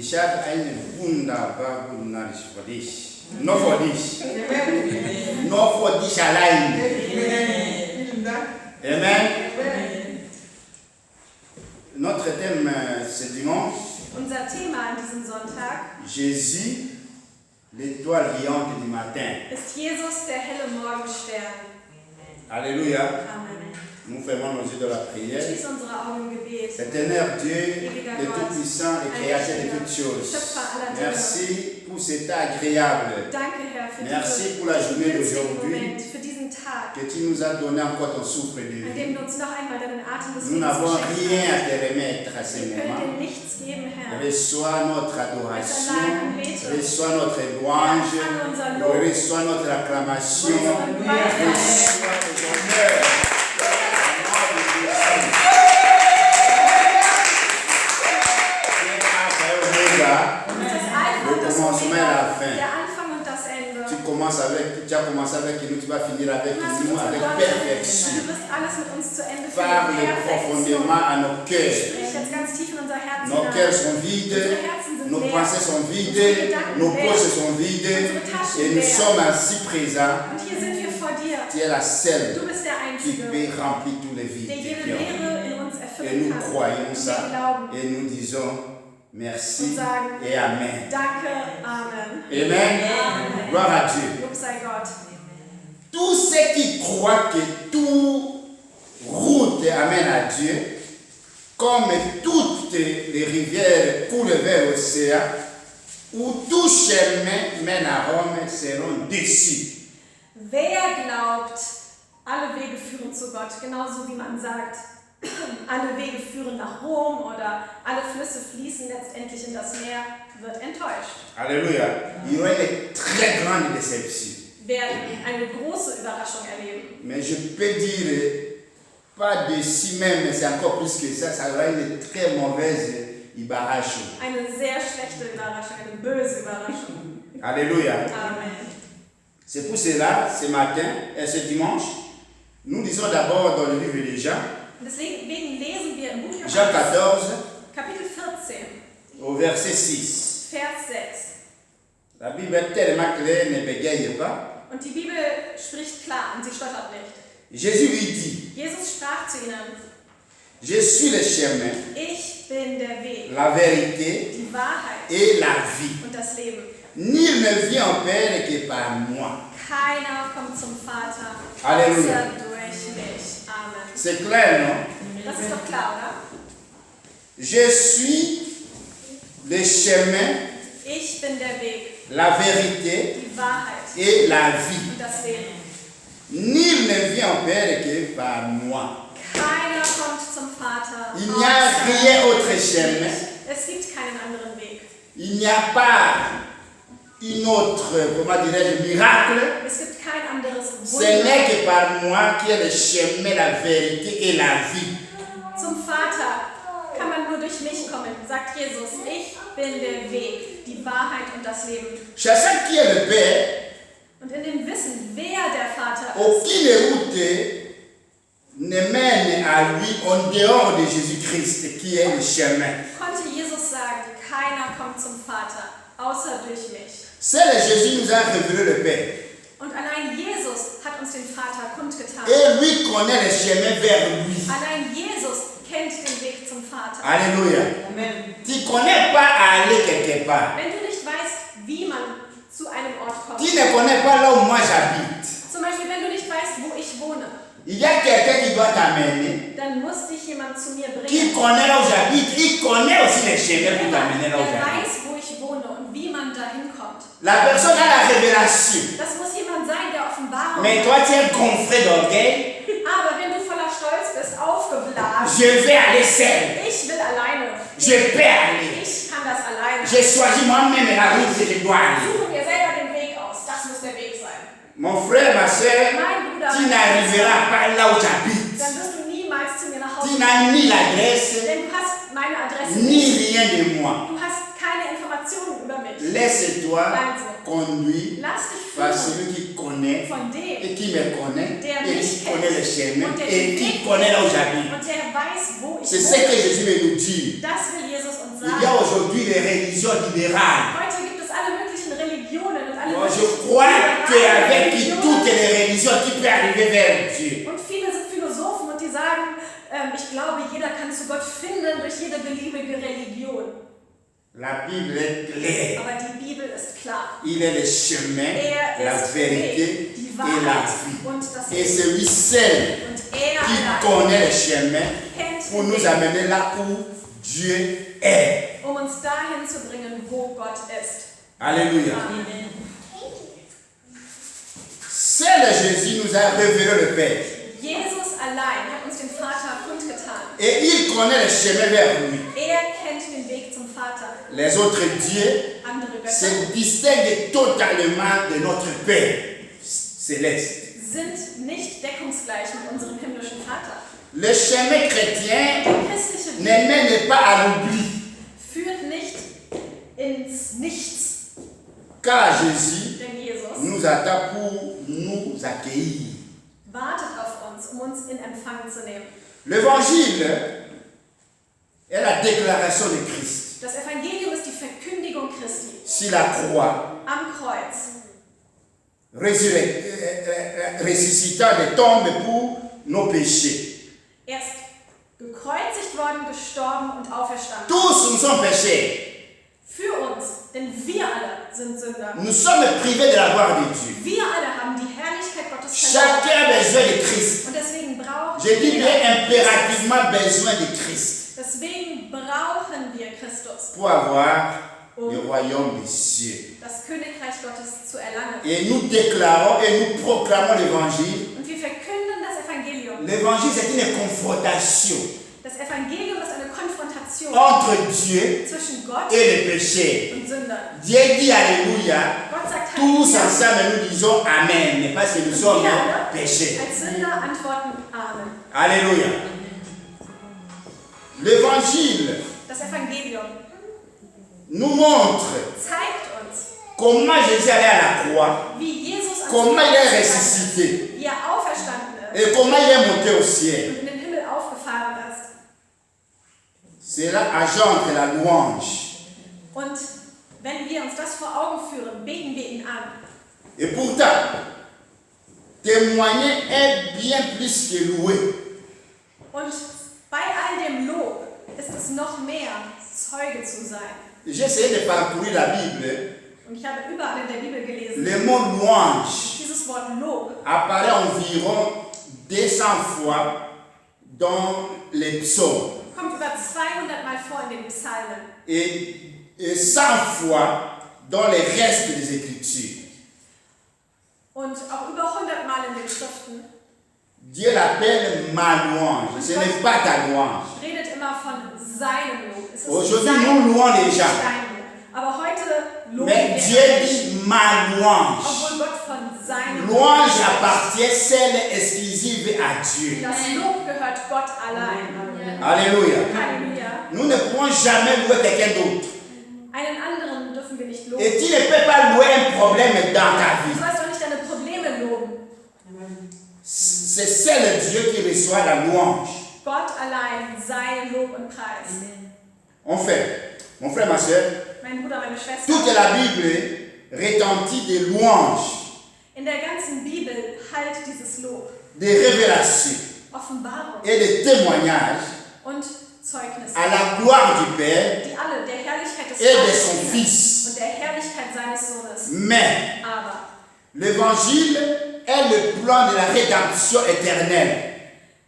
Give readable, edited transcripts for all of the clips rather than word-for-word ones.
Richard a une bunda bagunarish for this. No for this. No for this align. Amen. Notre thème ce dimanche. Unser Thema an diesem Sonntag Jésus, l'étoile brillante du matin. ist Jesus, der helle Morgenstern. Alléluia. Amen. Nous fermons nos yeux de la prière. Schließ unsere Augen im Gebet. Éternel Dieu, le Tout-Puissant et Créateur de toutes choses. Merci pour cet temps agréable. Danke, Herr, für Merci pour la journée diesen d'aujourd'hui Moment, für diesen Tag, que tu nous as donné encore ton souffle de an vie. dem du uns noch einmal deinen Atem des Nous Lebens n'avons geschenkt rien à hast. te remettre à ce Wir können moment. dir nichts geben, Herr. Reçois notre adoration, reçois notre louange, reçois notre acclamation, reçois tes honneurs. Tu as commencé avec nous, tu vas finir avec nous, avec perfection. Parle profondément à nos cœurs. Nos cœurs sont vides, nos pensées sont vides, nos poches sont vides, et nous sommes ainsi présents. Tu es la seule qui peut remplir tous les vides. Et nous croyons ça, et nous disons merci et Amen. Amen. Gloire à Dieu. Tous ceux qui croient que toute route amène à Dieu, comme toutes les rivières coulent vers l'océan, où tout chemin mène à Rome, seront déçus. Wer glaubt, alle Wege führen zu Gott, genauso wie man sagt, alle Wege führen nach Rom oder alle Flüsse fließen letztendlich in das Meer, wird enttäuscht. Alléluia. Il y aura une très grande déception. Werden eine große Überraschung erleben. Mais je peux dire, pas de si même, mais c'est encore plus que ça aura une très mauvaise Überraschung. Eine sehr schlechte Überraschung, eine böse Überraschung. Alléluia. Amen. C'est pour cela, ce matin et ce dimanche, nous lisons d'abord dans le livre de Jean. Deswegen lesen wir im Buch Johannes, Jean 14, Kapitel 14, au verset 6. Vers 6. La Bible est tellement claire, ne bégaye pas. Und die Bibel spricht klar und sie stottert nicht. Jésus lui dit, Jesus sprach zu ihnen, je suis le chemin, ich bin der Weg, la vérité die Wahrheit et la vie. und das Leben. Nul ne vient au Père que par moi. Keiner kommt zum Vater, Halleluja. außer durch mich. Amen. C'est clair, non? Das ist doch klar, oder? Je suis le chemin, Ich bin der Weg, la vérité die Wahrheit et la vie. und das Leben. Nul ne vient au Père que par moi. Keiner kommt zum Vater, Il n'y a rien autre chemin. Es gibt keinen anderen Weg. Il n'y a pas une autre, comment dirais-je, miracle. Es gibt kein anderes Ce n'est Wunder. que par moi qui est le chemin, la vérité et la vie. Zum Vater kann man nur durch mich kommen, sagt Jesus. Ich bin der Weg, die Wahrheit und das Leben. Chacun qui est le Père, Und in dem Wissen, wer der Vater ist, aucune route ne mène à lui en dehors de Jésus-Christ qui est le chemin. konnte Jesus sagen, keiner kommt zum Vater, außer durch mich. Seul Jésus nous a révélé le Père. Und allein Jesus hat uns den Vater kundgetan. Et lui connaît le chemin vers lui. Allein Jesus kennt den Weg zum Vater. Alléluia. Amen. Tu ne connais pas à aller quelque part. Wenn du nicht weißt, wie man zu einem Ort kommt, Tu ne connais pas là où moi j'habite. zum Beispiel wenn du nicht weißt, wo ich wohne, Il y a quelqu'un qui doit t'amener, dann muss dich jemand zu mir qui bringen, connaît là où j'habite, il connaît aussi le chemin pour t'amener là où der j'habite. weiß, wo ich wohne und wie man dahin kommt. La personne a la révélation. Das muss jemand sein, der Offenbarung Mais hat. toi, tu es gonflé d'orgueil. Aber wenn du voller Stolz bist, aufgeblasen, Je vais aller seul. ich will alleine, Je peux aller. ich kann das alleine. J'ai choisi moi-même la route que je dois aller. Suche mir selber den Weg aus, das muss der Weg sein. Mon frère, ma soeur, Mein Bruder, tu n'arriveras pas là où tu habites. dann wirst du niemals zu mir nach Tu Hause n'as ni l'adresse, denn du hast meine Adresse ni nicht. rien de moi. Du hast keine Informationen über mich. Laisse-toi conduire Lass dich par führen celui qui connaît von dem, et qui me connaît der et mich qui connaît le chemin kennt und der et den qui Weg connaît là où j'habite. und der weiß, wo ich C'est ce que wohne. Jésus veut nous dire. Das will Jesus uns Il y a aujourd'hui les religions libérales. Heute gibt es alle möglichen Religionen und alle Moi, je möglichen crois qu'avec Religionen. toutes les religions, tu peux arriver vers Dieu. Und viele sind Philosophen und die sagen, ich glaube, jeder kann zu Gott finden durch jede beliebige Religion. La Bible est claire. Aber die Bibel ist klar. Il est le chemin, la Ist vérité die et la Wahrheit vie. und das Et Leben. celui seul Und qui allein connaît le chemin kennt pour den nous Weg, amener là où Dieu est. uns dahin zu bringen, wo Gott ist. Alléluia. Amen. Seul Jésus nous a révélé le Père. Jesus allein hat uns den Vater kundgetan. Et il connaît le chemin vers lui. Kennt den Weg zum Vater. Les autres dieux Andere Götter se distinguent totalement de notre Père céleste. sind nicht deckungsgleich mit unserem himmlischen Vater. Le chemin chrétien Der christliche ne Weg mène pas à l'oubli. führt nicht ins Nichts, Car Jésus denn Jesus nous attend pour nous accueillir. wartet auf uns, uns in Empfang zu nehmen. L'évangile est la déclaration de Christ Das Evangelium ist die Verkündigung Christi sur la croix, am Kreuz, ressuscitant des tombes pour nos péchés. Er ist gekreuzigt worden, gestorben und auferstanden. Tous nous sommes péchés. Für uns, denn wir alle sind Sünder. Nous sommes privés de la gloire de Dieu. Wir alle haben die Herrlichkeit Gottes verloren. Chacun a besoin de Christ. Und deswegen brauchen Je dis bien wir impérativement besoin de Christ Deswegen brauchen wir Christus, pour avoir le royaume des cieux. das Königreich Gottes zu erlangen. Et nous déclarons et nous proclamons l'évangile. Und wir verkünden das Evangelium. L'évangile, c'est une confrontation Das Evangelium ist eine Konfrontation entre Dieu zwischen Gott et le péché. und Sündern. Dieu dit Alléluia. Gott sagt Tous Halleluja. ensemble, nous disons Amen. Parce que nous sommes péchés. Als Sünder antworten Amen. Alléluia. L'évangile Das Evangelium nous montre zeigt uns, comment Jésus allait à la croix, wie Jesus ans comment il Kreuz est gegangen ressuscité ist, wie er auferstanden ist et comment il est monté au ciel. und in den Himmel aufgefahren ist. Cela engendre la louange. Und wenn wir uns das vor Augen führen, beten wir ihn an. Et pourtant, témoigner est bien plus que louer. Und bei all dem Lob ist es noch mehr, Zeuge zu sein. J'ai essayé de parcourir la Bible. Und ich habe überall in der Bibel gelesen, Le mot louange dieses Wort Lob apparaît environ 200 fois dans les psaumes kommt über 200 Mal vor in den Psalmen et 100 fois dans les restes des Écritures. und auch über 100 Mal in den Schriften. Dieu l'appelle ma louange, ce n'est pas ta louange. Redet immer von seinem Lob. Es ist Aujourd'hui, sein nous louons les Lob, gens. dein Lob. Aber heute loben Mais wir Dieu Menschen, dit ma louange. obwohl Gott von seinem Louange spricht. appartient celle exclusive à Dieu. Das Lob gehört Gott allein. Alléluia. Halleluja. Nous ne pouvons jamais louer quelqu'un d'autre. Einen anderen dürfen wir nicht loben. Et tu ne peux pas louer un problème dans ta Du vie. sollst doch nicht deine Probleme loben. C'est seul Dieu qui reçoit la louange. Gott allein sei Lob und Preis. En fait, mon frère, ma soeur, Mein Bruder, meine Schwester, toute la Bible retentit de louanges, in der ganzen Bibel halt dieses Lob, de révélations Offenbarung et de témoignages und Zeugnisse, à la gloire du Père die alle der Herrlichkeit des et de Vaters son dienen Fils. und der Herrlichkeit seines Sohnes. Mais Aber l'évangile est le plan de la rédemption éternelle.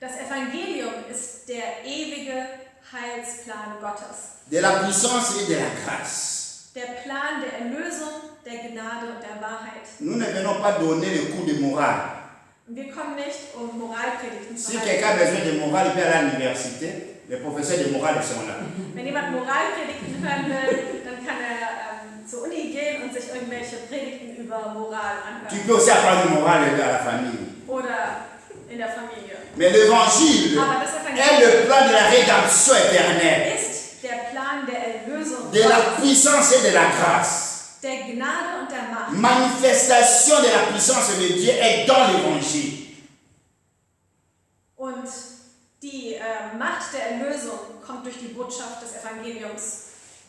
das Evangelium ist der ewige Heilsplan Gottes. De la puissance et de la grâce. Der Plan der Erlösung, der Gnade und der Wahrheit. Nous ne venons pas donner le coup de morale. Und wir kommen nicht, um Moralpredigten zu Si quelqu'un a halten. besoin de morale, il peut aller à l'université. Les professeurs de morale sont là. Wenn jemand Moralpredigten hören will, dann kann er zur Uni gehen und sich irgendwelche Predigten über Moral Tu anhören. peux aussi apprendre le morale à la famille. Oder in der Familie. Mais l'évangile Aber das est Evangelium le plan de la rédemption éternelle, ist der Plan der Erlösung, de la puissance et de la grâce. der Gnade und der Macht. Manifestation de la puissance de Dieu est dans l'évangile. Und die Macht der Erlösung kommt durch die Botschaft des Evangeliums.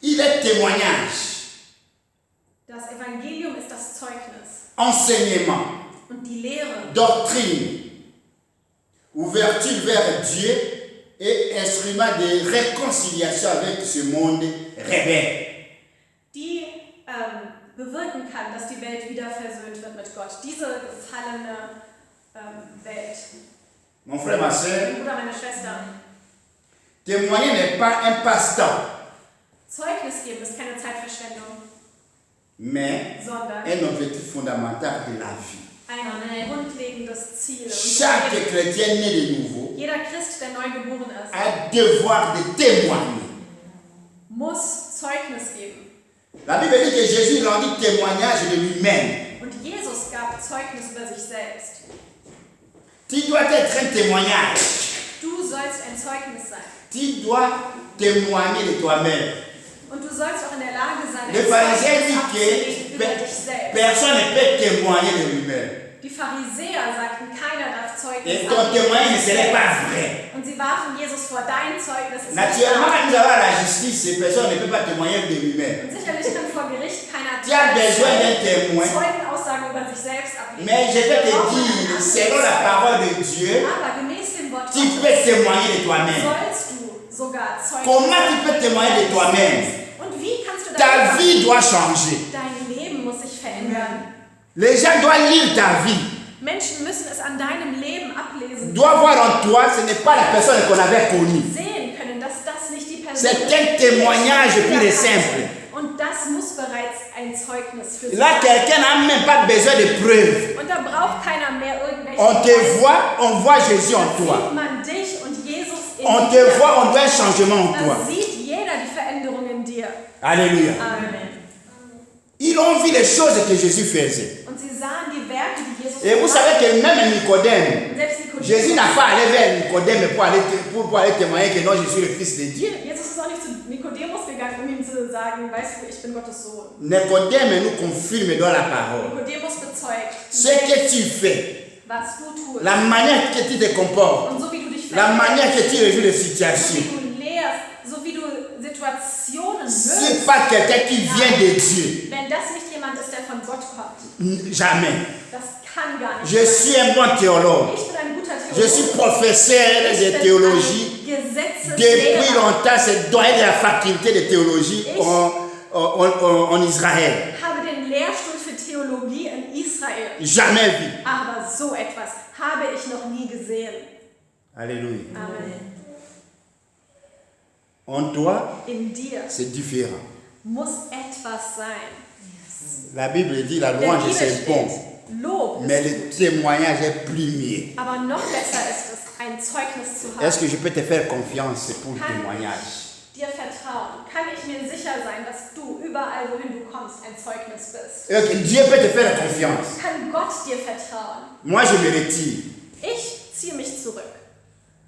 il est témoignage, Das Evangelium ist das Zeugnis. enseignement, Und die Lehre. doctrine, ouverture vers Dieu et instrument de réconciliation avec ce monde rebelle. Die bewirken kann, dass die Welt wieder versöhnt wird mit Gott. Diese gefallene Welt. Mon frère, ma soeur, Mein Bruder, meine Schwester. témoigner n'est pas un passe-temps, Zeugnis geben ist keine Zeitverschwendung, mais sondern un objectif fondamental de la vie. ein grundlegendes Ziel. Chaque chrétien né de nouveau Jeder Christ, der neu geboren ist, a devoir de témoigner. muss Zeugnis geben. La Bible dit que Jésus rendit témoignage de lui-même. Und Jesus gab Zeugnis über sich selbst. Tu dois être un témoignage. Du sollst ein Zeugnis sein. Tu dois témoigner de toi-même. Und du sollst auch in der Lage sein, Le ein pharisien Zeugnis dit abzulegen über que dich selbst. personne ne peut témoigner de lui-même. Die Pharisäer sagten, keiner darf Zeugnis Et ton témoignage ne serait pas vrai. Und sie warfen Jesus vor, dein Zeugnis ist nicht Naturellement, wahr. quand nous avons la justice, ces personnes ne peuvent pas témoigner de lui-même. Und sicherlich kann vor Gericht keiner Tu as besoin d'un témoin. Zeugenaussagen über sich selbst ablegen. Mais je vais te dire, selon la parole de Dieu, Aber gemäß dem Wort tu Gottes peux témoigner de toi-même. sollst du sogar Zeugnis Comment tu peux témoigner de toi-même? Und wie kannst du Ta das vie doit changer. Dein Leben muss sich verändern. Les gens doivent lire ta vie. Menschen müssen es an deinem Leben ablesen. Doivent voir en toi, ce n'est pas la personne qu'on avait connue. Sehen können, dass das nicht die Person C'est ist, un témoignage die pur et wir simple. hatten. Und das muss bereits ein Zeugnis für sie Là, sein. quelqu'un n'a même pas besoin de preuves. Und da braucht keiner mehr irgendwelche On te Beweise. voit, on voit Jésus en Da toi. sieht man dich und Jesus in On dir. te voit, on voit un changement en Da toi. sieht jeder die Veränderung in dir. Alléluia. Amen. Ils ont vu les choses que Jésus faisait. Und sie sahen die Werke, die Jesus Et vous savez que même Nicodème, Selbst Nikodemus. Jésus n'a pas allé vers Nicodème pour aller témoigner que non, je suis le Fils de Dieu. Jesus ist auch nicht zu Nikodemus gegangen, um ihm zu sagen, weißt du, ich bin Gottes Sohn. Nicodème nous confirme dans la parole. Nikodemus bezeugt, Ce que tu fais, was du tust. la manière que tu te comportes, Und so wie du dich la manière que verhältst, tu résous les so situations, wie du lehrst, so wie du Situationen c'est löst. pas quelqu'un qui vient de Dieu. Wenn das nicht jemand ist, der von Gott kommt, Jamais. das kann gar nicht Je sein. suis un bon théologue. Ich bin ein guter Je suis Theologe. professeur Ich de bin théologie. ein Gesetzeslehrer. Depuis longtemps, c'est doyen de la faculté de théologie en Israël. Ich habe den Lehrstuhl für Theologie in Israel. Jamais vu. Aber so etwas habe ich noch nie gesehen. Alléluia. Amen. En toi, In dir c'est différent. muss etwas sein. La Bible dit la Der louange Bibel c'est bon, steht, Lob mais ist le gut. témoignage est premier. Aber noch besser ist es, ein Zeugnis zu Est-ce haben. que je peux te faire confiance pour le témoignage? Dir vertrauen. Kann ich mir sicher sein, dass du überall, wohin du kommst, ein Zeugnis bist? Et que Dieu peut te faire confiance. Kann Gott dir vertrauen? Moi, je me retire. Ich ziehe mich zurück.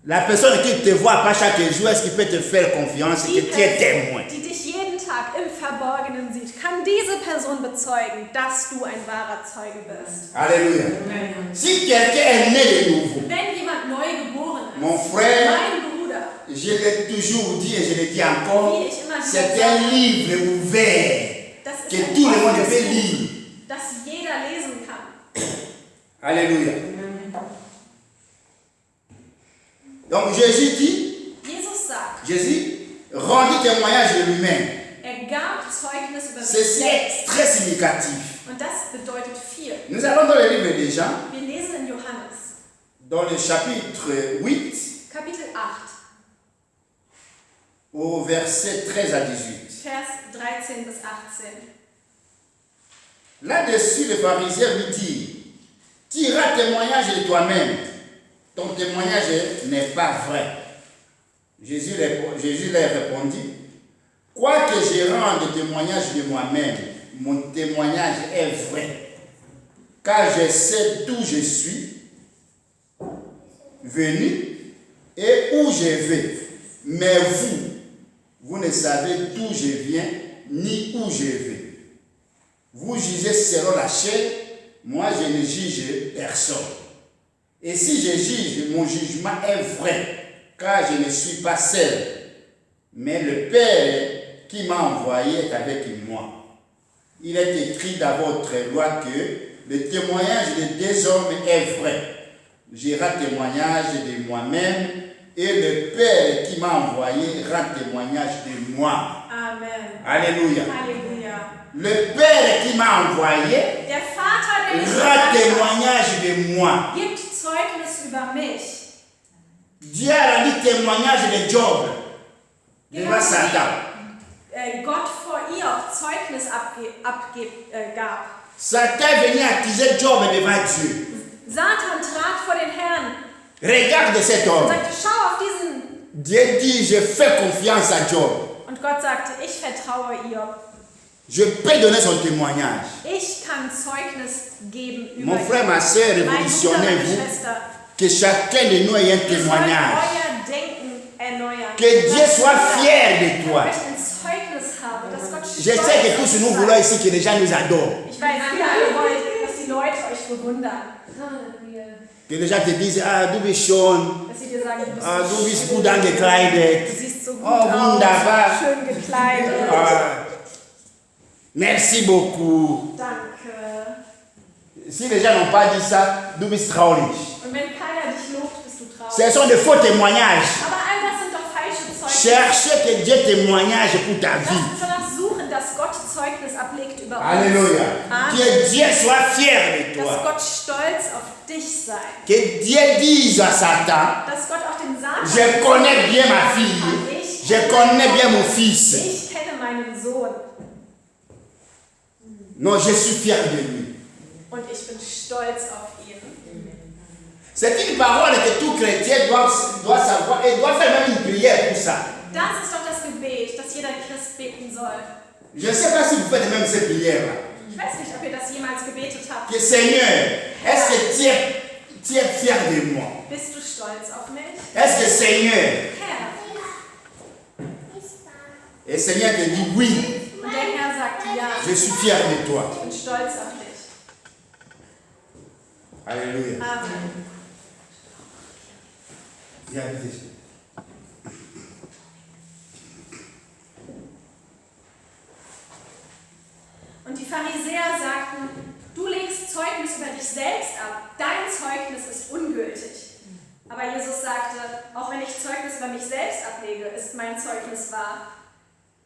La personne qui te voit pas chaque jour, est-ce qu'il peut te faire confiance Die que tu es témoin? Person, die dich jeden Tag im Verborgenen sieht, kann diese Person bezeugen, dass du ein wahrer Zeuge bist. Alléluia. Si quelqu'un est né de nouveau, Wenn jemand neu geboren ist, mon frère, mein Bruder, je l'ai toujours dit et je le dis encore, wie ich immer wieder c'est un sage, livre ouvert das ist que ein tout le monde offenes peut Buch, lire. das jeder lesen kann. Alléluia. Donc Jésus dit, Jesus sagt, Jésus rendit témoignage de lui-même. gab Zeugnis über sich Ceci selbst. est très significatif. Und das bedeutet viel. Nous allons dans le livre de Jean, Wir lesen in Johannes, dans le chapitre 8, Kapitel 8, au verset 13 à 18. Vers 13 bis 18. Là-dessus, le pharisien lui dit, tu iras témoignage de toi-même. Ton témoignage n'est pas vrai. Jésus leur répondit, quoique je rende témoignage de moi-même, mon témoignage est vrai. Car je sais d'où je suis venu et où je vais. Mais vous ne savez d'où je viens ni où je vais. Vous jugez selon la chair, moi je ne juge personne. Et si je juge, mon jugement est vrai, car je ne suis pas seul, mais le Père qui m'a envoyé est avec moi. Il est écrit dans votre loi que le témoignage de deux hommes est vrai. Je rends témoignage de moi-même et le Père qui m'a envoyé rend témoignage de moi. Amen. Alléluia. Halleluja. Le Père qui m'a envoyé Der Vater, der mich rend gesandt hat, témoignage de moi. gibt Zeugnis über mich. Dieu a rendu témoignage de Job devant Satan. Gott vor Hiob Zeugnis gab. Satan est venu accuser Job devant Dieu. Satan trat vor den Herrn Regarde cet und homme. sagte, schau auf diesen. Dieu dit, je fais confiance à Job. Und Gott sagte, ich vertraue Hiob. Je peux donner son témoignage. Ich kann Zeugnis geben über Mon frère, ma soeur, Mein Bruder, meine révolutionnez-vous. Schwester. Que chacun de nous ait un Ihr sollt témoignage. euer Denken erneuern. Que Dieu soit fier de toi. Dass ich ein Zeugnis habe, dass Gott Je sais que tous nous voulons ici que les gens nous adorent. Ich weiß, ihr alle wollt, dass die Leute euch bewundern. Que les gens te disent, ah, du bist schon, Dass sie dir sagen, du bist, ah, so du bist schön, gut angekleidet. du siehst so gut Oh, wunderbar. aus, schön gekleidet. Ah, merci beaucoup. Danke. Si les gens n'ont pas dit ça, du bist traurig. Und wenn keiner dich lobt, bist du traurig. Ce sont de faux témoignages. Aber all das sind doch falsche Zeugnisse. Cherchez que Dieu témoignage pour ta vie. Lass suchen, dass Gott Zeugnis ablegt über uns. Alléluia. Amen. Que Dieu soit fier de Dass toi. Gott stolz auf dich sei. Que Dieu dise à Satan, Dass Gott auch den Satan je connais bien ma fille, je connais bien mon fils. Ich kenne meinen Sohn Non, je suis fier de lui. und ich bin stolz auf ihn. C'est une parole que tout chrétien doit savoir et doit faire même une prière pour ça. Das ist doch das Gebet, das jeder Christ beten soll. Je ne sais pas si vous faites même ces prières-là. Ich weiß nicht, ob ihr das jemals gebetet habt. Que Seigneur, est-ce que tu es fier de moi? Bist du stolz auf mich? Est-ce que Seigneur, Herr. et Seigneur te dit oui, Und der Herr sagt ja. je suis fier de toi. Ich bin stolz auf dich. Alléluia. Amen. Viens ici. Und die Pharisäer sagten, du legst Zeugnis über dich selbst ab, dein Zeugnis ist ungültig. Aber Jesus sagte, auch wenn ich Zeugnis über mich selbst ablege, ist mein Zeugnis wahr.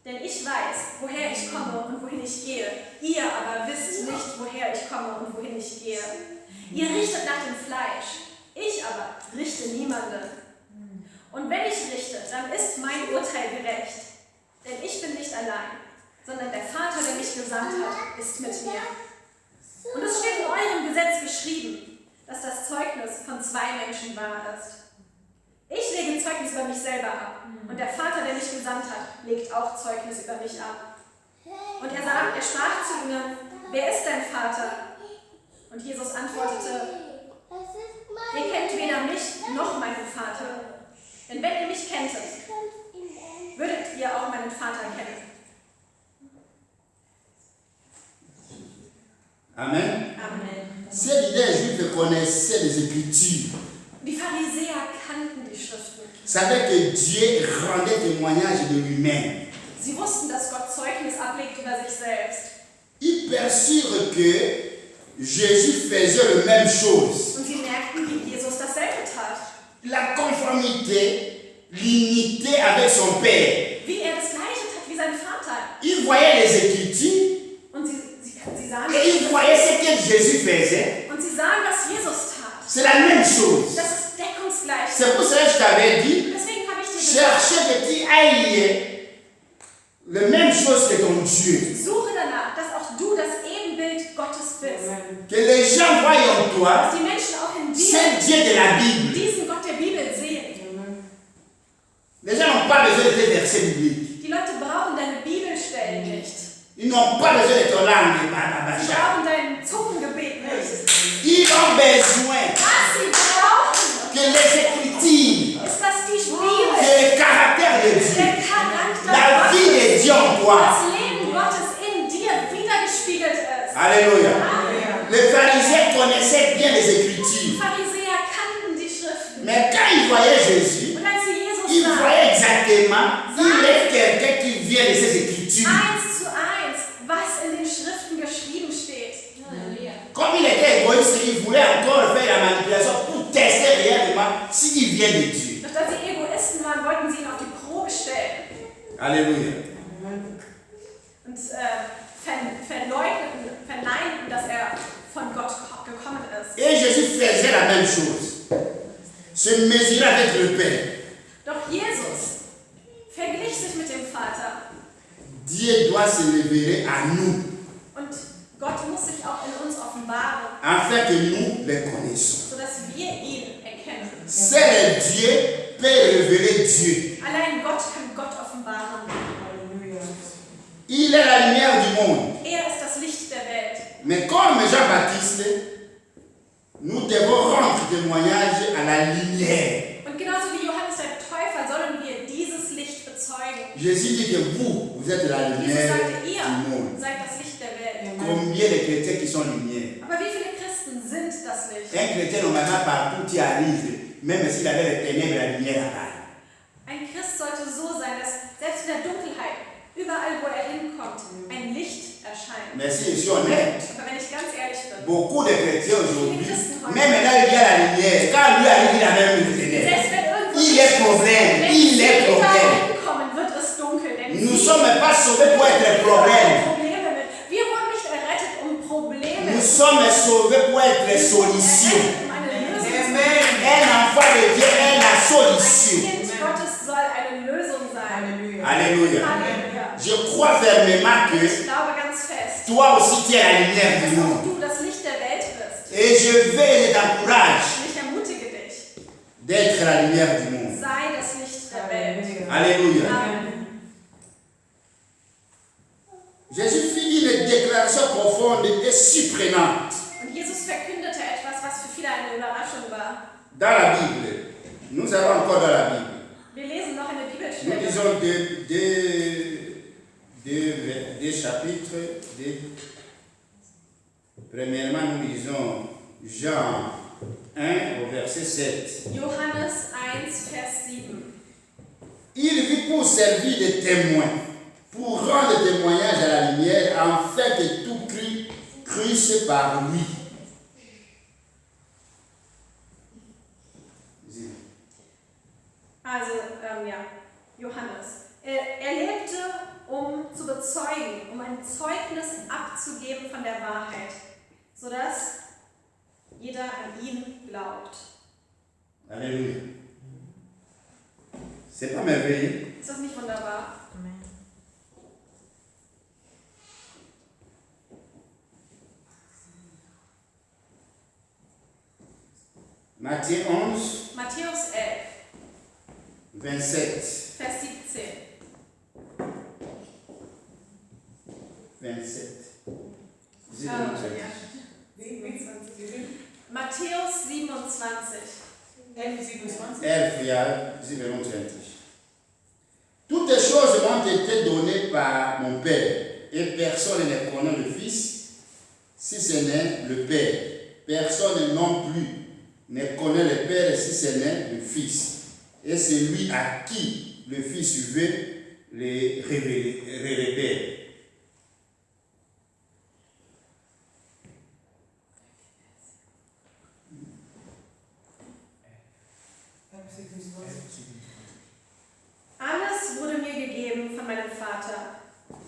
Denn ich weiß, woher ich komme und wohin ich gehe. Ihr aber wisst nicht, woher ich komme und wohin ich gehe. Ihr richtet nach dem Fleisch, ich aber richte niemanden. Und wenn ich richte, dann ist mein Urteil gerecht. Denn ich bin nicht allein, sondern der Vater, der mich gesandt hat, ist mit mir. Und es steht in eurem Gesetz geschrieben, dass das Zeugnis von zwei Menschen wahr ist. Ich lege Zeugnis über mich selber ab und der Vater, der mich gesandt hat, legt auch Zeugnis über mich ab. Und er sprach zu ihnen, wer ist dein Vater? Und Jesus antwortete, ihr kennt weder mich noch meinen Vater. Denn wenn ihr mich kenntet, würdet ihr auch meinen Vater kennen. Amen. Amen. Ces leaders juifs connaissaient les Écritures. Die Pharisäer kannten die Schriften. Savaient que Dieu rendait témoignage de lui-même. Sie wussten, dass Gott Zeugnis ablegt über sich selbst. Ils perçurent que Jésus faisait la même chose. Und sie merkten, wie Jesus dasselbe tat. La conformité, l'unité avec son Père. Wie er das Gleiche tat wie sein Vater. Ils voyaient les Écritures Und sie sahen, et ils voyaient ce que Jésus faisait. und sie sahen, was Jesus tat. C'est la même chose. Das ist deckungsgleich. C'est pour ça que je t'avais dit, Deswegen habe ich dir gesagt, cherchez que tu ailles la même chose que ton Dieu. suche danach, dass auch du das Ebenbild Gottes bist. Que les gens voient en toi Dass die Menschen auch in dir ce Dieu de la Bible. diesen Gott der Bibel sehen. Les gens n'ont pas besoin de tes versets bibliques. Die Leute brauchen deine Bibelstellen nicht. Ils n'ont pas besoin de ton langue, Sie Babacha. brauchen dein Zungengebet nicht. Ils ont besoin Was sie brauchen, que les Écritures, ist, dass die que Bibel, le caractère de Dieu, der Charakter la vie Gottes, de Dieu en toi. das Leben Gottes in dir wiedergespiegelt ist. Alléluia. Amen. Les pharisiens connaissaient bien les Die Écritures. Pharisäer kannten die Schriften. Mais quand ils voyaient Jésus, Und als sie Jesus ils sahen, voyaient exactement, il est quelqu'un qui vient de ces Écritures. Écritures. 1 zu 1, was in den Schriften geschrieben steht. Comme il était égoïste, il voulait encore faire la manipulation pour tester réellement s'il vient de Dieu. Doch da sie Egoisten waren, wollten sie ihn auf die Probe stellen. Alléluia. Und verneinten, dass er von Gott gekommen ist. Et Jésus faisait la même chose. Se mesurer avec le Père. Doch Jesus verglich sich mit dem Vater. Dieu doit se révéler à nous. Und Gott muss sich auch in uns offenbaren. Afin que nous les connaissions. Sodass wir ihn erkennen. Seul Dieu peut révéler Dieu. Allein Gott kann Gott offenbaren. Il est la lumière du monde. Er ist das Licht der Welt. Mais comme Jean-Baptiste, nous devons rendre témoignage à la lumière. Und genauso wie Johannes der Täufer sollen wir dieses Licht bezeugen. Jésus dit que vous êtes la Jesus lumière sagte, du ihr monde. seid das Licht der Welt. Combien de chrétiens qui sont lumière? Aber wie viele Christen sind das Licht? Un chrétien, normalement, partout il arrive, même s'il avait les ténèbres, la lumière apparaît. Ein Christ sollte so sein, dass selbst in der Dunkelheit, überall wo er hinkommt, ein Licht erscheint. Mais si je suis honnête, Aber wenn ich ganz ehrlich bin, beaucoup de chrétiens aujourd'hui, même là il y a la lumière, quand lui arrive, il a même une ténèbre. selbst wenn irgendwo Il est problème, il est problème. hinkommen, wird es dunkel. Denn Nous ne sie sommes pas sauvés pour être problème. Probleme mit. Wir wurden nicht errettet, um Probleme Nous sommes sauvés pour être solution. um eine Lösung zu Un enfant de Dieu est la Ein solution. Kind Gottes soll eine Lösung sein. Alléluia. Halleluja. Je crois fermement que Ich glaube ganz fest, toi aussi tu es la lumière dass du auch monde. du das Licht der Welt bist. Et je t'encourage Und ich ermutige dich, d'être la lumière du monde. sei das Licht der Welt. Alléluia. Amen. Jésus fit une déclaration profonde et surprenante. Und Jesus verkündete etwas, was für viele eine Überraschung war. Dans la Bible, nous allons encore dans la Bible. Wir lesen noch eine Nous Bibelstelle. lisons deux chapitres. Premièrement, nous lisons Jean 1 au verset 7. Johannes 1, Vers 7. Il vit pour servir de témoin, pour rendre témoignage à la lumière, afin que tout crusse par lui. Also, Johannes. Er lebte, um zu bezeugen, um ein Zeugnis abzugeben von der Wahrheit, sodass jeder an ihn glaubt. Alléluia. C'est pas merveilleux? Ist das nicht wunderbar? Matthieu 11, Matthäus 11, 27. Vers 17. 27. Matthäus 27. 11, ja, 27. Toutes choses m'ont été données par mon Père, et personne ne connaît le Fils, si ce n'est le Père. Personne non plus ne connaît le Père, si ce n'est le Fils. Et c'est lui à qui le Fils veut les révéler. Alles wurde mir gegeben von meinem Vater,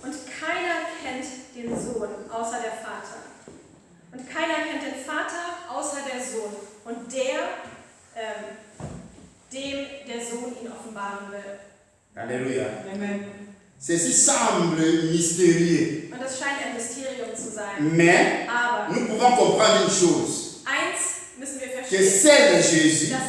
und keiner kennt den Sohn außer der Vater. Und keiner kennt den Vater außer der Sohn und dem der Sohn ihn offenbaren will. Alléluia. Ceci semble mystérieux, Und das scheint ein Mysterium zu sein. mais Aber nous pouvons comprendre une chose, eins müssen wir que verstehen, seul Jésus dass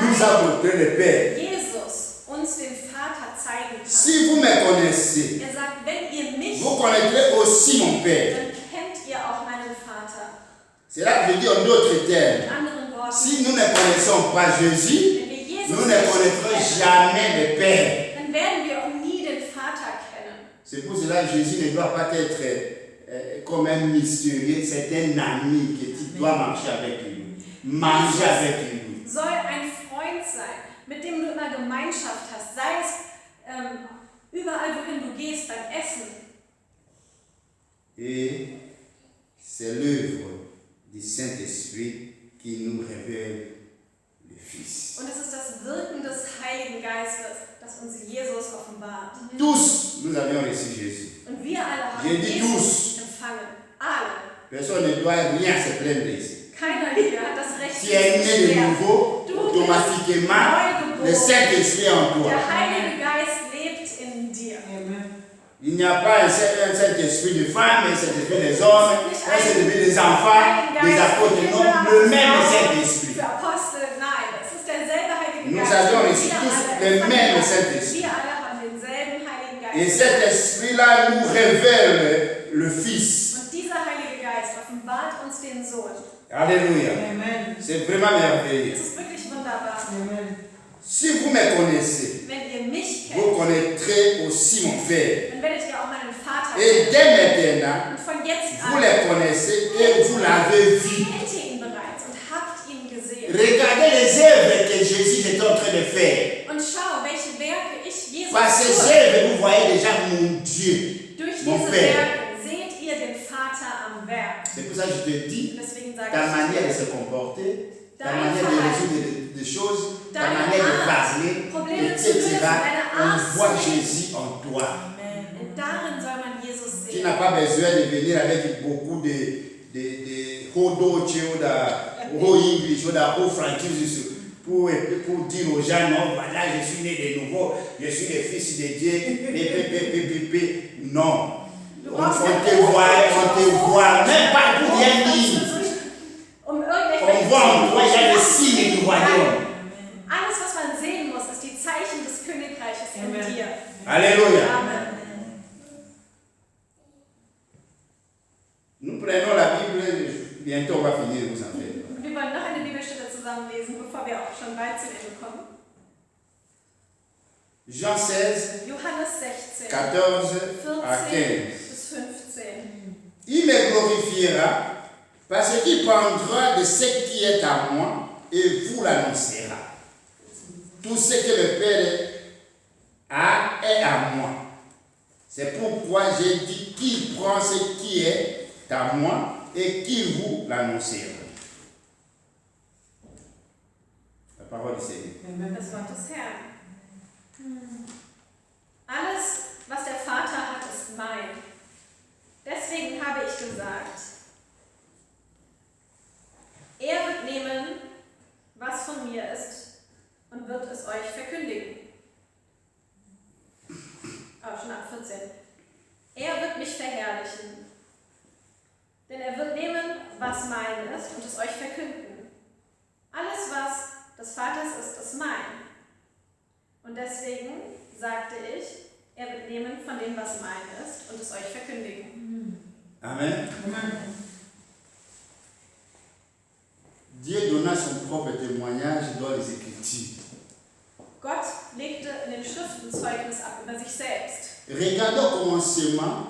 nous a allein montré le Père. Jesus uns den Vater zeigen kann. Si vous me connaissez, Er sagt, wenn ihr mich vous connaîtrez aussi mon Père. dann kennt ihr auch meinen Vater. Cela veut dire en d'autres termes, Mit anderen Worten, si nous ne connaissons pas Jésus, wenn wir Jesus nous ne nicht connaîtrons kennen, jamais le Père. dann werden wir auch nie den Vater kennen. C'est pour cela que Jésus ne doit pas être comme un mystérieux, c'est un ami que tu dois marcher avec lui, manger avec lui. Soll ein Freund sein, mit dem du immer Gemeinschaft hast, sei es überall, wohin du gehst, beim Essen, c'est l'œuvre du Saint-Esprit qui nous révèle le Fils. Und es ist das Wirken des Heiligen Geistes, das uns Jesus offenbart. Tous, nous avions reçu Jésus. Und wir alle haben J'ai dit Jesus empfangen. Alle. Personne ne doit rien se plaindre ici. Keiner hier hat das Recht, Tu es né de sterben. nouveau, automatiquement, le Saint-Esprit en toi. Der Heilige Geist lebt in dir. Il n'y a pas un Saint-Esprit de femmes, un Saint-Esprit des hommes, un Saint-Esprit des enfants, des apôtres, non, le même Saint-Esprit. Für Apostel, nein, es ist derselbe Heilige Nous Geist. avions reçu tous le même Saint-Esprit. Wir alle haben denselben Heiligen Geist. Et cet esprit-là nous révèle le Fils. Und dieser Heilige Geist offenbart uns den Sohn. Alléluia. C'est vraiment merveilleux. Das ist wirklich wunderbar. Si vous me connaissez, Wenn ihr mich kennt, vous connaîtrez aussi mon Père. dann werdet ihr auch meinen Vater Et kennen. dès maintenant, Und von jetzt vous an les connaissez et vous l'avez vu. kennt ihr ihn bereits und habt ihn gesehen. Regardez les œuvres que Jésus est en train de faire. Und schau, welche Werke ich Jesus Par ces tue. œuvres, vous voyez déjà mon Dieu, Durch mon diese Père. Werke seht ihr den Vater am Werk. C'est pour ça que je te dis, Und deswegen sage ta manière de ich, se comporter, ta Dein manière de Verhalten, résoudre des choses, ta deine manière de Art, parler, Probleme zu etc. lösen, deine On Art voit zu leben. Jésus en toi. und darin soll man Jesus Tu sehen. n'as pas besoin de venir avec beaucoup de haut dolce ou de haut English ou de haut franchise pour dire aux gens, non, voilà, je suis né de nouveau, je suis le fils de Dieu, non. On te voit, même pas pour rien dire. On voit en toi, il y a le signe du royaume. Alles, was man sehen muss, ist die Zeichen des Königreiches in dir. Alléluia. Amen. Nous prenons la Bible, bientôt on va finir, vous en faites. Wir wollen noch eine Bibelstelle zusammen lesen, bevor wir auch schon bald zum Ende kommen. Jean 16, Johannes 16, 14 à 14 15. bis 15. Il me glorifiera parce qu'il prendra de ce qui est à moi et vous l'annoncera. Tout ce que le Père a est à moi. C'est pourquoi j'ai dit qu'il prend ce qui est à moi et qu'il vous l'annoncera. La parole du Seigneur. Das Wort des Herrn. Alles, was der Vater hat, ist mein. Deswegen habe ich gesagt, er wird nehmen, was von mir ist, und wird es euch verkündigen. Auch schon ab 14. Er wird mich verherrlichen, denn er wird nehmen, was mein ist, und es euch verkünden. Alles, was des Vaters ist mein. Und deswegen sagte ich, er wird nehmen von dem, was mein ist, und es euch verkündigen. Amen. Dieu donna son propre témoignage dans les Écritures. Gott legte in den Schriften Zeugnis ab über sich selbst. Regardons au commencement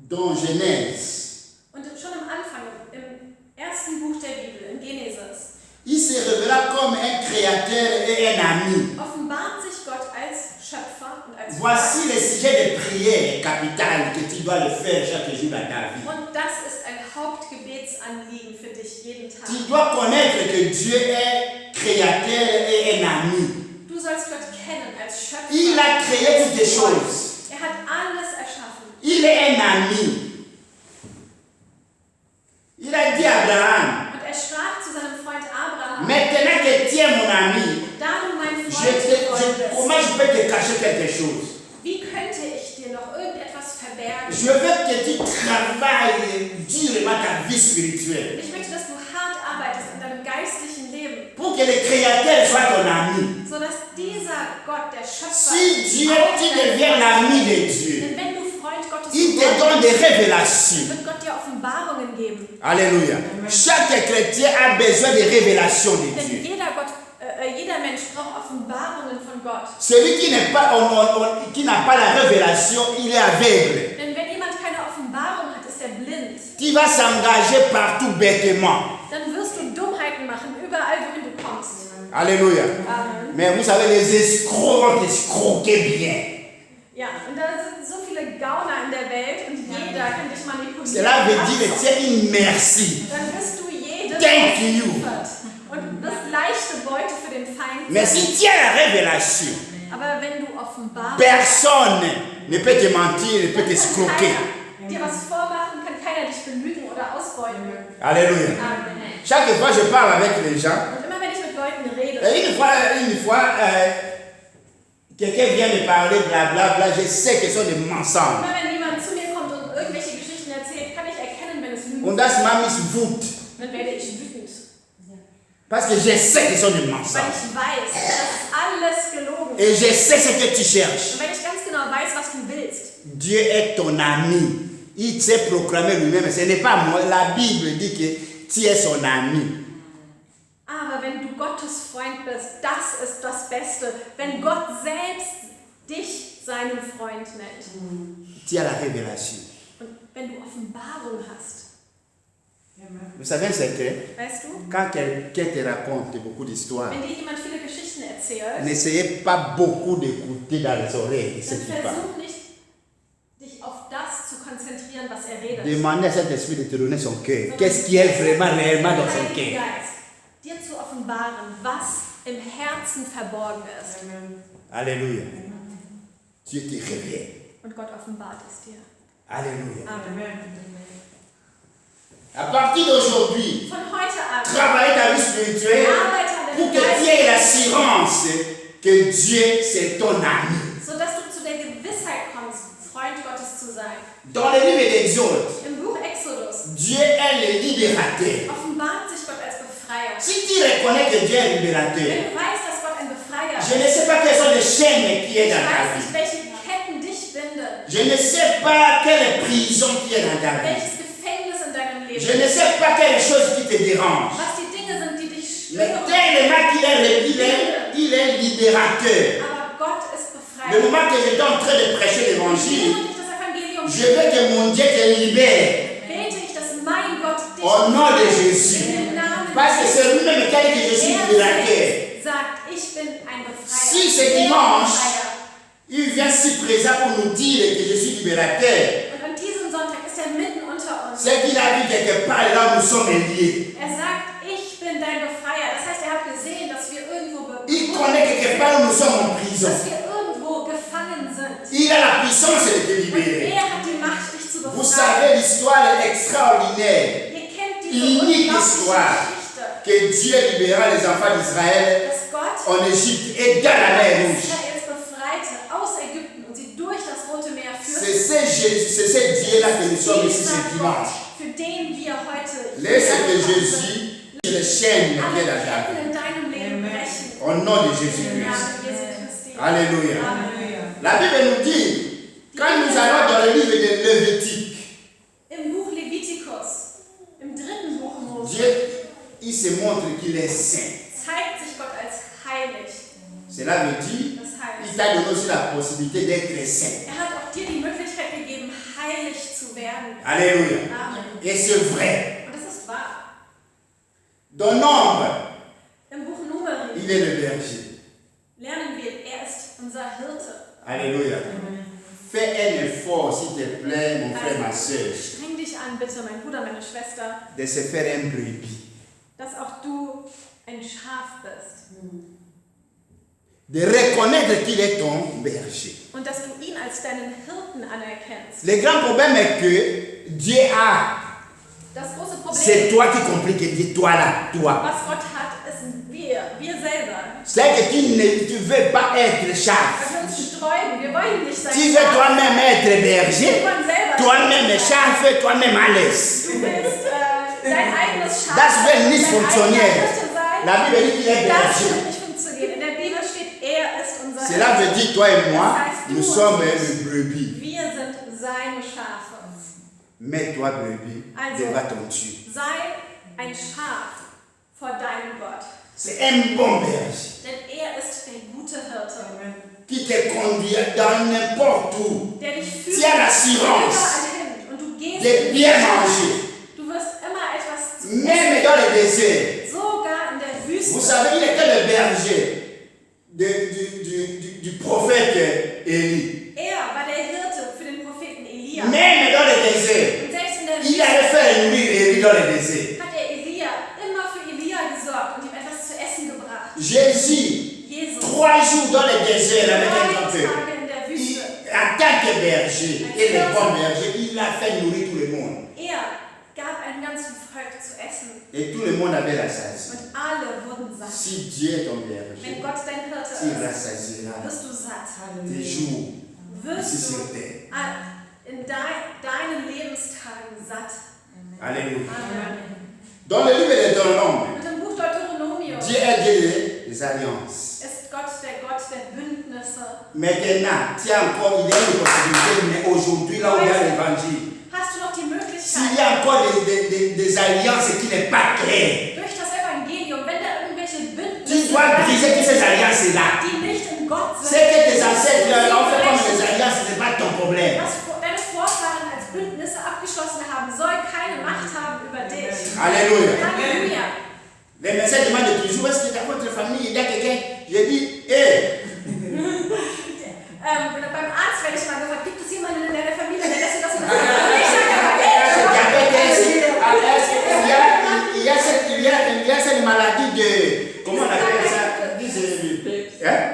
dans Genèse. Und schon am Anfang, im ersten Buch der Bibel, in Genesis, Il se révéla comme un créateur et un ami. offenbart sich Gott als Schöpfer und als Voici Vater. le sujet de prière capital que tu dois le faire chaque jour dans ta vie. Und das ist ein Hauptgebetsanliegen für dich jeden Tag. Tu dois connaître que Dieu est créateur et un ami. Du sollst Gott kennen als Schöpfer. Il a créé toutes les choses. Er hat alles erschaffen. Il est un ami. Il a dit à Abraham, Und er sprach zu seinem Freund Abraham, maintenant que tu es mon ami, da du mein Freund geworden bist, comment je peux te cacher quelque chose? wie könnte ich dir noch irgendetwas verbergen? Je veux que tu travailles durement ta vie spirituelle Ich möchte, dass du hart arbeitest in deinem geistlichen Leben, pour que le créateur soit ton ami. sodass dieser Gott, der Schöpfer, Si Dieu, auch tu dein deviens Freund l'ami de ist. Dieu, Denn wenn du Freund Gottes il te geworden donne des bist, révélations. wird Gott dir Offenbarungen geben. Alléluia. Chaque chrétien a besoin de révélations de Denn Dieu. jeder Mensch braucht Offenbarungen von Gott. Celui qui n'a pas la révélation, il est aveugle. Denn wenn jemand keine Offenbarung hat, ist er blind. Tu vas s'engager partout bêtement. Dann wirst du Dummheiten machen, überall wohin du kommst. Alléluia. Amen. Mais vous savez, les escrocs vont escroquer bien. Ja, und da sind so viele Gauner in der Welt und jeder kann dich manipulieren. Cela veut dire tiens une merci. Dann bist du jedem Thank you. ausgeliefert und bist leichte Beute für den Feind. Mais si tu as la révélation, Aber wenn du offenbar personne ne peut te mentir, ne peut t'escroquer. dir was vormachen, kann keiner dich belügen oder ausbeuten. Alléluia. Amen. Chaque fois que je parle avec les gens, Und immer wenn ich mit Leuten rede, une fois quelqu'un vient me parler, blablabla, je sais que ce sont des mensonges. immer wenn jemand zu mir kommt und irgendwelche Geschichten erzählt, kann ich erkennen, wenn es Lügen Und sind. das macht mich wut. Dann werde ich wütend. Parce que je sais que ce sont des Weil mensonges. ich weiß, dass alles gelogen ist. Et je sais ce que tu cherches. Und weil ich ganz genau weiß, was du willst. Dieu est ton ami. Il s'est proclamé lui-même. Ce n'est pas moi. La Bible dit que tu es son ami. Aber wenn du Gottes Freund bist, das ist das Beste. Wenn Gott selbst dich seinen Freund nennt. Tu as la révélation. Und wenn du Offenbarung hast. Vous savez un secret? Weißt du? Quand quelqu'un te raconte beaucoup d'histoires, Wenn dir jemand viele Geschichten erzählt, n'essayez pas beaucoup d'écouter dans les oreilles ce dann qu'il parle. versuch nicht, dich auf das zu konzentrieren, was er redet. Demandez à Saint-Esprit de te donner son cœur. Qu'est-ce qui est vraiment réellement dans son Heiliger cœur? Geist, dir zu offenbaren, was im Herzen verborgen ist. Alléluia. Dieu te révèle. Und Gott offenbart es dir. Alléluia. Amen. À partir d'aujourd'hui, Von heute an, travaillez ta vie spirituelle pour que tu aies l'assurance que Dieu c'est ton ami. sodass du zu der Gewissheit kommst, Freund Gottes zu sein. Dans le livre d'Exode, Im Buch Exodus Dieu est le libérateur. offenbart sich Gott als Befreier. Si tu reconnais que Dieu est libérateur, Wenn du weißt, dass Gott ein Befreier je ist, ne sais pas quelles sont les chaînes qui est ich dans ta weiß nicht, vie. welche Ketten dich binden, Je ne sais pas quelle prison qui est dans ta vie. welches Gefängnis in deinem Je Leben, ne sais pas quelle chose qui te dérange. was die Dinge sind, die dich Mais stören. tellement qu'il est libérateur. Aber Gott ist Le Befreier. moment que j'étais en train de prêcher l'évangile, Während ich das Evangelium je veux que mon Dieu te libère. bete ich, dass mein Gott dich Au nom de befreit. Jésus. In dem Namen Parce que c'est lui-même qui a dit que je suis libérateur. Er sagt, ich bin ein Befreier. Si ce Ich bin dimanche, Befreier. il vient si présent pour nous dire que je suis libérateur, Und an diesem Sonntag ist er mitten unter uns. c'est qu'il a vu quelque part là où nous sommes liés. Er sagt, ich bin dein Befreier. Das heißt, er hat gesehen, dass wir irgendwo Il connaît quelque part où nous sommes en prison. dass wir irgendwo gefangen sind. Il a la puissance de te Und libérer. er hat die Macht, dich zu Vous befreien. savez, l'histoire est extraordinaire. Ihr kennt diese Unique unglaubliche histoire Geschichte, que Dieu libéra les enfants d'Israël dass Gott en Égypte et dans la mer Rouge. Israels befreite aus Ägypten und sie durch das Rote Meer C'est führte. ce Dieu-là que nous sommes ici Dieser ce dimanche. Gott, für den wir heute Laisse que angekommen sind, Jésus les chaînes qui est alle dans ta Ketten vie. in deinem Leben brechen. Au nom de Im Jésus-Christ. Namen Jesu Christi. Alléluia. Amen. La Bible nous dit, quand nous allons dans le livre de Lévitique, Im Buch Levitikus, im 3. Buch Mose, Dieu, il se montre qu'il est saint. zeigt sich Gott als heilig. Cela veut dire, Das il heißt, t'a donné aussi la possibilité d'être saint. er hat auch dir die Möglichkeit gegeben, heilig zu werden. Alléluia. Amen. Et c'est vrai. Und das ist wahr. Dans Nombre, Im Buch Numeri il est le berger. lernen wir, er ist unser Hirte. Alléluia. Fais un effort, s'il te plaît, mon frère, ma soeur, Streng dich an, bitte, mein Bruder, meine Schwester, de se faire un brebis. dass auch du ein Schaf bist. De reconnaître qu'il est ton berger. Und dass du ihn als deinen Hirten anerkennst. Le grand problème est que Dieu a. Das große C'est Problem, toi qui compliques Dieu, toi là, toi. was Gott hat, ist wir selber. C'est que tu ne veux pas être Weil chef. wir uns sträuben, wir wollen nicht sein Tu veux Schaf. toi-même être Wir berger, wollen selber toi-même chef, toi-même à l'aise. Du willst dein eigenes Schaf Das wird nicht dein funktionieren. eigener Hirte sein. La Bible dit qu'il est Das berger. wird nicht funktionieren. In der Bibel steht, er ist unser Cela Hirte. veut dire toi et moi, Das heißt, du nous und sommes ich, les brebis. Wir sind seine Schafe. Mets-toi brebis Also, devant ton Dieu. sei ein Schaf vor deinem Gott. C'est un bon berger Denn er ist der gute Hirte, qui te conduit dans n'importe où. der dich führt Tu as l'assurance überall hin. Und du gehst de in bien die Stadt. manger. Du wirst immer etwas zu Même dans le désert. sogar in der Wüste. Vous savez, il était le berger du prophète Élie. Er berger et les bons bergers, il a fait nourrir tout le monde. Gab einem ganzen Volk zu essen. Et tout le monde avait rassasié. Und alle wurden satt. Si Dieu est ton Wenn berger, Gott dein Hirte il ist, rassasiera wirst du satt. tes jours ici Wirst sur du terre. in deinen Lebenstagen satt. Alléluia. Amen. Dans le livre de Deutéronome, Und im Buch Deuteronomium Dieu est Dieu des alliances. ist Gott der Bündnisse. Maintenant, il y a encore une possibilité, mais aujourd'hui, là où il y a l'évangile, Hast du noch die s'il y Möglichkeit, a encore des alliances qui n'est pas claires, durch das Evangelium, wenn da irgendwelche tu Bündnisse dois briser toutes ces alliances-là. die nicht in Gott Ce sind, que tes ancêtres ont fait comme des alliances, ce n'est pas ton problème. was deine Vorfahren als Bündnisse abgeschlossen haben, soll keine Macht haben über dich. Alléluia. Halleluja. Les médecins demandent toujours, est-ce que dans votre famille, il y a quelqu'un? Je dis, hé, Beim Arzt werde ich mal gefragt, gibt es jemanden in deiner Familie, der das und das und das hat? il y a cette maladie de, comment on appelle ça?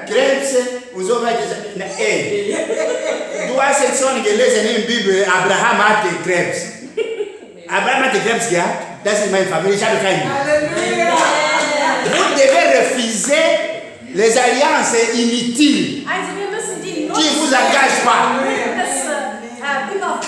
Krebs, vous avez dit, du hast jetzt schon gelesen in der Bibel, Abraham hatte Krebs. Abraham hatte Krebs gehabt, das ist meine Familie, ich habe keinen. Vous devez refuser les alliances inutiles Also wir müssen die qui ne vous engagent pas. Bündnisse über Bord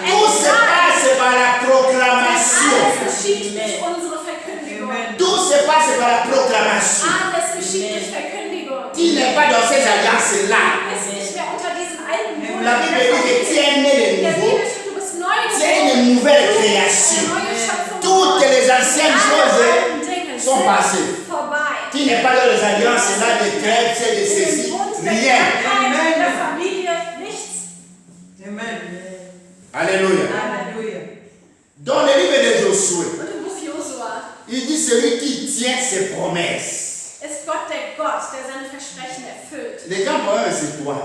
Tout se passe par la proclamation. Alles geschieht durch unsere Verkündigung. Tout se passe par la proclamation. Alles geschieht durch Verkündigung. Tu n'es pas dans ces alliances-là. Du bist nicht mehr unter diesen alten Bund. La Bible dit que tu es né de Der nouveau. Bibel steht, du bist neu Tu es geboren. une nouvelle Eine création. neue Schöpfung Toutes geworden. les anciennes Alle choses alten Dinge sont sind passées. vorbei. Tu n'es pas dans les alliances-là de Krebs et de In ceci. dem Bund der Rien. Krankheit, in der Familie, nichts. Alléluia. Dans le livre de Josué, Und im Buch Josua il dit celui qui tient ses promesses. ist Gott der Gott, der seine Versprechen erfüllt. Les grands problèmes,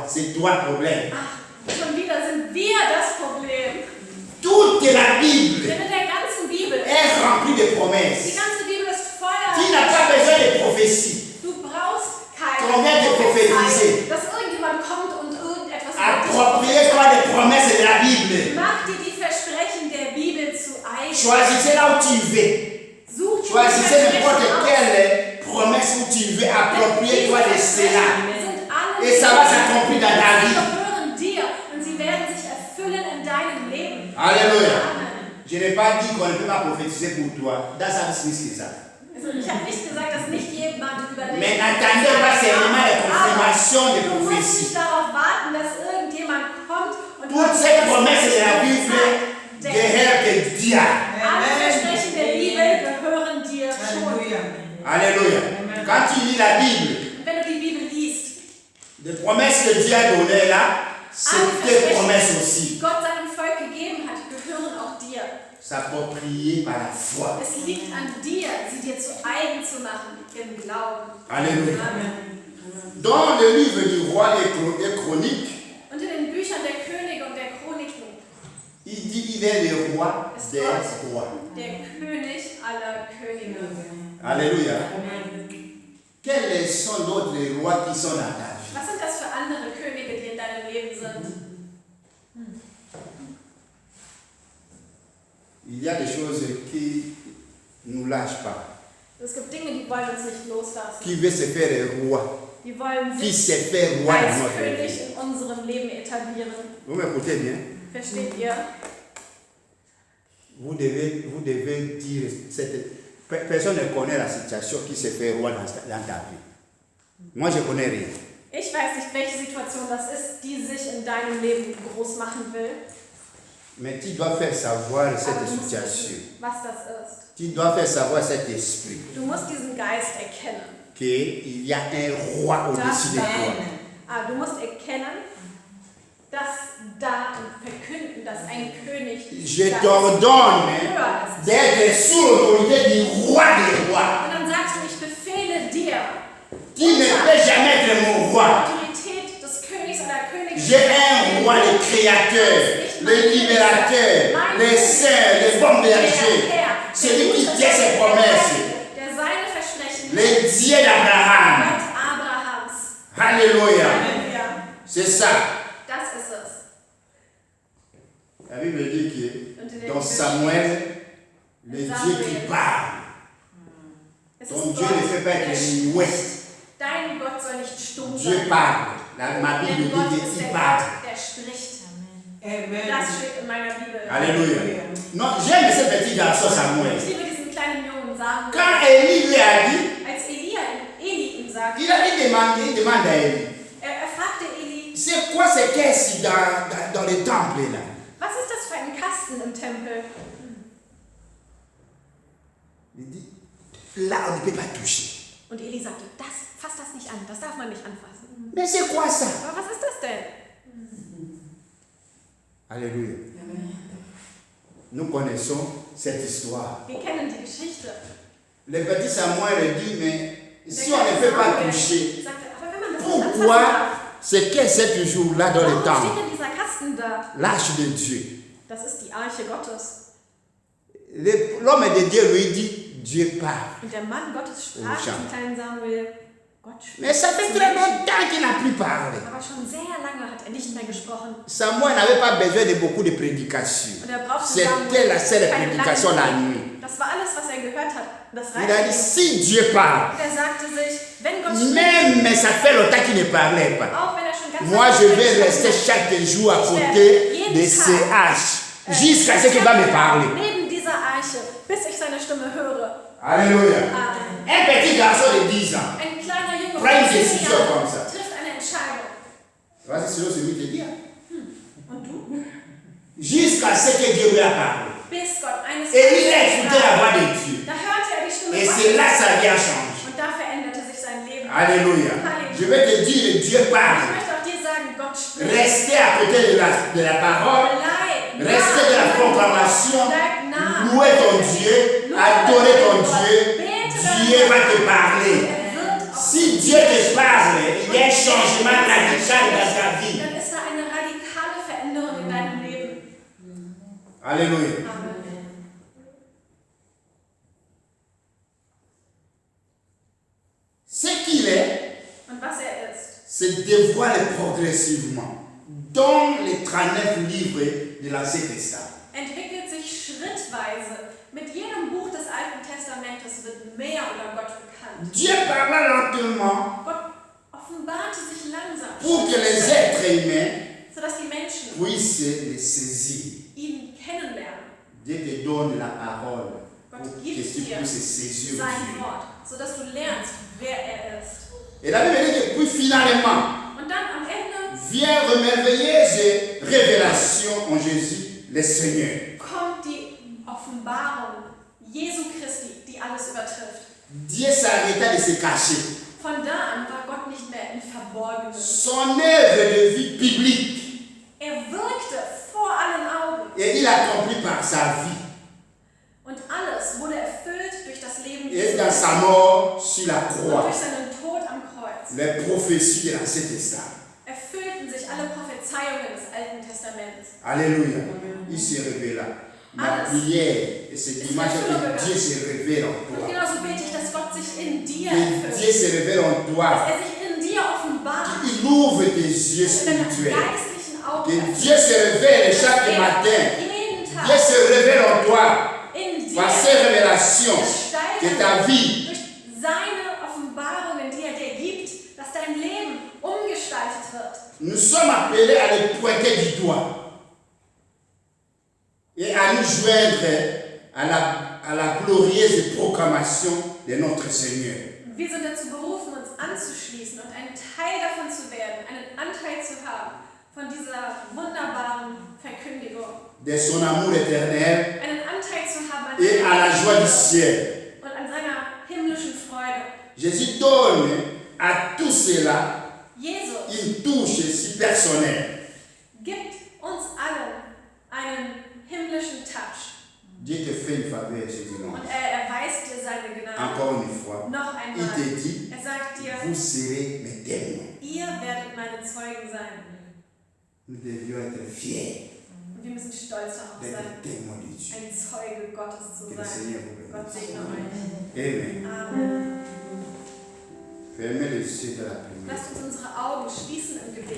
c'est toi le problème. Ach, schon wieder sind wir das Problem. Toute la Bible Denn in der ganzen Bibel, est remplie de die promesses. ganze Bibel ist Tu voller. n'as pas besoin de prophéties. Du brauchst keine Combien de prophétiser? dass irgendjemand kommt und irgendetwas Appropriez-toi des promesses de la Bible. Mach dir die Versprechen der Bibel zu eigen. Choisissez là où tu veux. Such dir die Choisissez n'importe Versprechen aus. quelle promesse où tu veux. Appropriez-toi de cela. Sind alle Et ça va s'accomplir dans ta sie vie. gehören dir und sie werden sich erfüllen in deinem Leben. Alléluia. Amen. Je n'ai pas dit qu'on ne peut pas prophétiser pour toi. Dans sa business, c'est ça. Also ich habe nicht gesagt, dass nicht jemand über dich. Mais n'attendez pas seulement la confirmation de Du musst prophétie. nicht darauf warten, dass irgendjemand kommt und Toutes ces promesses de la Bible gehörent que Dieu. Alle Versprechen der Bibel gehören dir schon. Alléluia. Quand tu lis la Bible, Und wenn du die Bibel liest, les promesses que Dieu a données là, c'est tes promesses aussi. die Gott seinem Volk gegeben hat, gehören auch dir. S'approprier par la foi. Es liegt an dir, sie dir zu eigen zu machen, im Glauben. Alléluia. Amen. Dans le livre du roi des Chroniques, Und in den Büchern der Könige und der Chroniken il dit qu'il est le roi ist des Gott rois. der König aller Könige. Alléluia. Quels sont d'autres rois qui sont dans ta vie? Was sind das für andere Könige, die in deinem Leben sind? Il y a des choses qui ne nous lâchent pas. Es gibt Dinge, die wollen uns nicht loslassen. Qui veut se faire roi? Die wollen Qui sich se fait roi dans als notre König vie? in unserem Leben etablieren. Vous m'écoutez bien? Versteht ihr? Vous devez dire, personne ne connaît la situation qui se fait roi dans ta vie. Moi, je ne connais rien. Ich weiß nicht, welche Situation das ist, die sich in deinem Leben groß machen will. Mais tu dois faire savoir Aber cette du musst situation. wissen, was das ist. Tu dois faire savoir cet esprit. Du musst diesen Geist erkennen. Qu'il y a un roi au-dessus de toi. Du musst erkennen, dass da und verkünden, dass ein König Je da ist, t'ordonne höher ist. d'être sous l'autorité du roi des rois. Und dann sagst du, ich befehle dir, Tu ne peux jamais être mon roi. Autorität des Königs oder Königin. J'ai un roi, le créateur, le libérateur, le saint, le bon berger. Celui qui tient ses promesses. Der seine Versprechen. Le Dieu d'Abraham. Gott Abrahams. Alléluia. Halleluja. C'est ça. Das ist es. La Bible dit Und in que der dans Bibel Samuel, le Dieu qui parle, Es ton ist Dieu ne fait pas Gott, être der muet. spricht. Dein Gott soll nicht stumm Dieu sein. parle. Ma Bible Denn Gott dit ist qu'il der parle. Gott, der spricht. Amen. Das steht in meiner Bibel. Alléluia. Non, j'aime ce petit garçon Samuel. Ich liebe diesen kleinen Jungen Samuel. Quand Élie lui a dit, Als Eli ihm sagt, il demande à Élie, er fragte Eli, c'est quoi ce caisse dans le temple là? was ist das für ein Kasten im Tempel? Il dit, là on ne peut pas toucher. Und Eli sagte, fass das nicht an, das darf man nicht anfassen. Mais c'est quoi ça? Aber was ist das denn? Alléluia. Nous connaissons cette histoire. Wir kennen die Geschichte. Le petit Samuel dit, mais si Der on ne kleine peut pas Samuel toucher, sagte, aber wenn man das nicht anfassen pourquoi darf, ce caisse est toujours là dans le warum temple? steht denn dieser Kasten da? L'arche de Dieu. Das ist die Arche Gottes. L'homme de Dieu lui dit, Dieu parle. Und der Mann Gottes sprach zum kleinen Samuel, Gott spricht. Mais ça fait très longtemps qu'il n'a plus parlé. Aber schon sehr lange hat er nicht mehr gesprochen. Samuel n'avait pas besoin de beaucoup de prédications. Und er brauchte C'était la seule keine prédication la langen nuit. Predigt. Das war alles, was er gehört hat. Das Il a reichte dit, ihm. si Dieu parle, Und er sagte sich, wenn Gott spricht, même ça fait longtemps qu'il ne parlait pas. auch wenn er schon ganz Moi, lange je nicht vais mehr rester gesprochen hat, chaque jour à côté de ces haches jusqu'à ce qu'il va me parler. neben dieser Arche, bis ich seine Stimme höre. Alléluia. Amen. Un petit garçon de 10 ans, Ein kleiner Junge Prends une von 10 décision Jahren comme ça. trifft eine Entscheidung. vas-y, selon celui qui te dit, Und du? jusqu'à ce que Dieu lui a parlé. Bis Gott eines Et il a Tages écouté la voix de Dieu. da hörte er die Stimme Et Gottes. c'est là que sa vie a changé. Und da veränderte sich sein Leben. Alléluia. Je vais te dire, Dieu Ich parle. möchte auch dir sagen, Gott spricht. Restez à côté de la parole. Restez de la proclamation. Louez ton Dieu. Adorez ton Dieu. Dieu va te parler. Si Dieu te parle, il y a un changement radical dans ta vie. Dann ist da eine radikale Veränderung in deinem Leben. Alléluia. Amen. Ce qu'il est, Und was er ist, se dévoile progressivement dans les 39 livres de l'Ancien Testament. entwickelt sich schrittweise. Mit jedem Buch des Alten Testamentes wird mehr über Gott bekannt. Dieu parla lentement Gott offenbarte sich langsam, pour que les êtres humains sodass die Menschen puissent les saisir. ihn kennenlernen. Dieu te donne la parole pour Gott que gibt tu dir puisses saisir sein Dieu. Wort, sodass du lernst, wer er ist. Et la Bible dit que puis finalement Und dann am Ende vient une merveilleuse révélation en Jésus le Seigneur. kommt die Offenbarung Jesu Christi, die alles übertrifft. Dieu s'arrêta de se cacher. Von da an war Gott nicht mehr im Verborgenen. Son œuvre de vie publique, Er wirkte vor allen Augen. et il accomplit par sa vie Und alles wurde erfüllt durch das Leben et Jesu dans Christi sa mort sur la und croix. durch seinen Tod am Kreuz. Les prophéties de l'Ancien Testament. Erfüllten sich alle Prophezeiungen des Alten Testaments. Alléluia. Il se révéla. Ma prière, et ce dimanche, que Dieu se révèle en Und toi. genauso bete ich, dass Gott sich in dir Que Dieu erfüllt. se révèle en Dass toi. er sich in dir offenbart. Il ouvre tes yeux Dass deine spirituels. geistlichen Augen Que öffnet. Dieu se révèle Dass chaque er matin. jeden Dieu Tag se révèle en toi. in dir Par ces révélations, que ta gestaltet vie, durch seine Offenbarungen, die er dir gibt, dass dein Leben umgestaltet wird. nous sommes appelés à le pointer du doigt et à nous joindre à la glorieuse proclamation de notre Seigneur. Wir sind dazu berufen, uns anzuschließen und ein Teil davon zu werden, einen Anteil zu haben von dieser wunderbaren Verkündigung. De son amour éternel Einen Anteil zu haben an et à la seiner joie du Liebe ciel. und an seiner himmlischen Freude. Jésus donne à tout cela Jesus une touche si personnelle. gibt uns allen einen himmlischen Touch. Dieu te fait une faveur ce dimanche. Und er erweist dir seine Gnade. Encore une fois, Noch il einmal. te dit, Er sagt dir, vous serez mes témoins. ihr werdet meine Zeugen sein. Nous devions être fiers Und wir müssen stolz darauf d'être sein, témoins de Dieu. ein Zeuge Gottes zu Que le sein. Seigneur vous bénisse. Gott segne euch. Amen. Amen. Fermez les yeux de la prière. Lasst uns unsere Augen schließen im Gebet.